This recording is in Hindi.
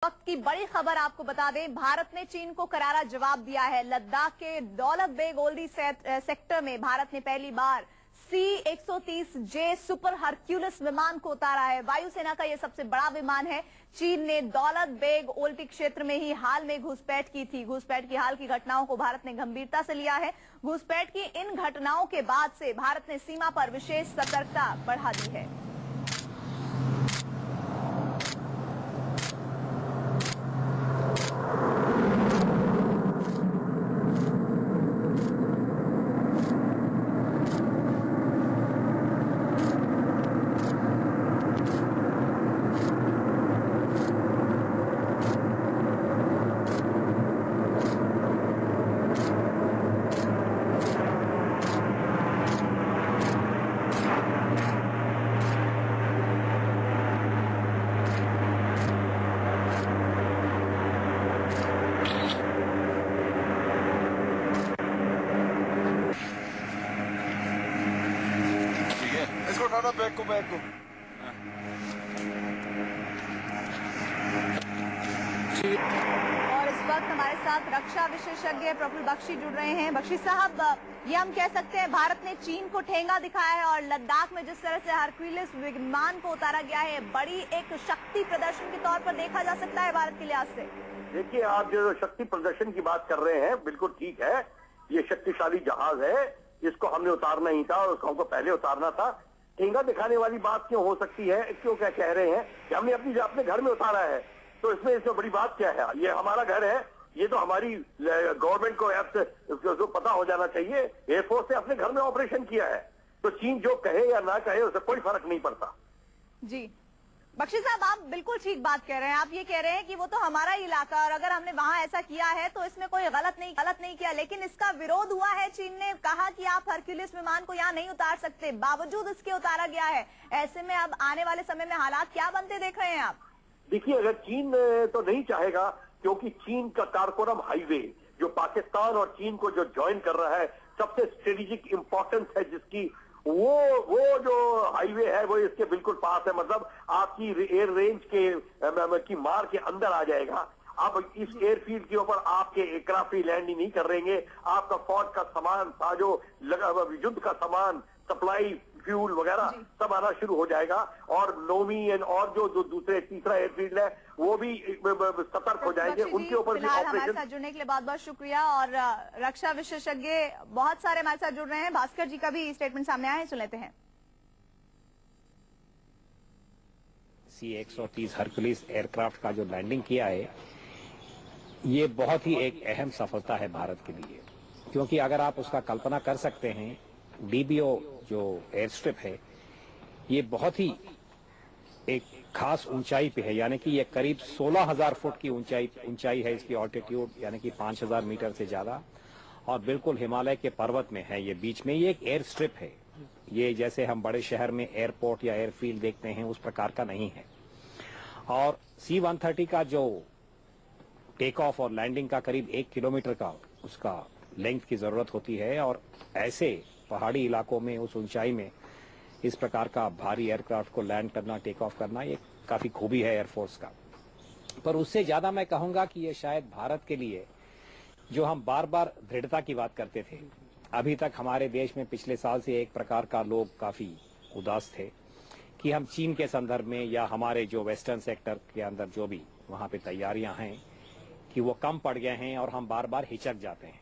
वक्त की बड़ी खबर आपको बता दें, भारत ने चीन को करारा जवाब दिया है। लद्दाख के दौलत बेग ओल्डी सेक्टर में भारत ने पहली बार C-130J सुपर हरक्यूलिस विमान को उतारा है। वायुसेना का यह सबसे बड़ा विमान है। चीन ने दौलत बेग ओल्डी क्षेत्र में ही हाल में घुसपैठ की थी। घुसपैठ की हाल की घटनाओं को भारत ने गंभीरता से लिया है। घुसपैठ की इन घटनाओं के बाद से भारत ने सीमा पर विशेष सतर्कता बढ़ा दी है। बैग को और इस वक्त हमारे साथ रक्षा विशेषज्ञ प्रफुल्ल बख्शी जुड़ रहे हैं। बख्शी साहब, ये हम कह सकते हैं भारत ने चीन को ठेंगा दिखाया है और लद्दाख में जिस तरह से हरक्यूलिस विमान को उतारा गया है, बड़ी एक शक्ति प्रदर्शन के तौर पर देखा जा सकता है भारत के लिहाज से। देखिए, आप जो शक्ति प्रदर्शन की बात कर रहे हैं बिल्कुल ठीक है। ये शक्तिशाली जहाज है, इसको हमने उतारना ही था और उसको हमको पहले उतारना था। ठेंगा दिखाने वाली बात क्यों हो सकती है? क्यों क्या कह रहे हैं कि हमने अपने घर में उतारा है, तो इसमें बड़ी बात क्या है? ये हमारा घर है, ये तो हमारी गवर्नमेंट को पता हो जाना चाहिए। एयरफोर्स ने अपने घर में ऑपरेशन किया है, तो चीन जो कहे या ना कहे उससे कोई फर्क नहीं पड़ता। जी बख्शी साहब, आप बिल्कुल ठीक बात कह रहे हैं। आप ये कह रहे हैं कि वो तो हमारा इलाका और अगर हमने वहां ऐसा किया है तो इसमें कोई गलत नहीं किया, लेकिन इसका विरोध हुआ है। चीन ने कहा कि आप हरक्यूलिस विमान को यहाँ नहीं उतार सकते, बावजूद इसके उतारा गया है। ऐसे में अब आने वाले समय में हालात क्या बनते देख रहे हैं आप? देखिए, अगर चीन तो नहीं चाहेगा, क्योंकि चीन का कारकोरम हाईवे जो पाकिस्तान और चीन को जो ज्वाइन कर रहा है, सबसे स्ट्रेटेजिक इंपॉर्टेंस है जिसकी, वो जो हाईवे है वो इसके बिल्कुल पास है। मतलब आपकी एयर रेंज की मार के अंदर आ जाएगा। अब इस एयरफील्ड के ऊपर आपके एयरक्राफ्ट लैंड ही नहीं कर रहेंगे। आपका फौज का सामान, साजो युद्ध का सामान, सप्लाई, फ्यूल वगैरह सब आना शुरू हो जाएगा। और नोमी और जो दूसरे तीसरा एयरफील्ड है वो भी सतर्क हो जाएंगे। उनके ऊपर भी ऑपरेशन। हमारे साथ जुड़ने के लिए बहुत बहुत शुक्रिया। और रक्षा विशेषज्ञ बहुत सारे हमारे साथ जुड़ रहे हैं। भास्कर जी का भी स्टेटमेंट सामने आया है, सुन लेते हैं। C-130 हरक्यूलिस एयरक्राफ्ट का जो लैंडिंग किया है, ये बहुत ही एक अहम सफलता है भारत के लिए, क्योंकि अगर आप उसका कल्पना कर सकते हैं, DBO जो एयर स्ट्रिप है ये बहुत ही एक खास ऊंचाई पे है, यानी कि ये करीब 16,000 फुट की ऊंचाई है इसकी ऑल्टीट्यूड, यानी कि 5,000 मीटर से ज्यादा, और बिल्कुल हिमालय के पर्वत में है ये बीच में। ये एक एयर स्ट्रिप है, ये जैसे हम बड़े शहर में एयरपोर्ट या एयरफील्ड देखते हैं उस प्रकार का नहीं है। और C-130 का जो टेक ऑफ और लैंडिंग का करीब 1 किलोमीटर का उसका लेंथ की जरूरत होती है, और ऐसे पहाड़ी इलाकों में उस ऊंचाई में इस प्रकार का भारी एयरक्राफ्ट को लैंड करना, टेक ऑफ करना, ये काफी खूबी है एयरफोर्स का। पर उससे ज्यादा मैं कहूंगा कि ये शायद भारत के लिए, जो हम बार बार दृढ़ता की बात करते थे, अभी तक हमारे देश में पिछले साल से एक प्रकार का लोग काफी उदास थे कि हम चीन के संदर्भ में या हमारे जो वेस्टर्न सेक्टर के अंदर जो भी वहां पे तैयारियां हैं कि वो कम पड़ गए हैं और हम बार बार हिचक जाते हैं।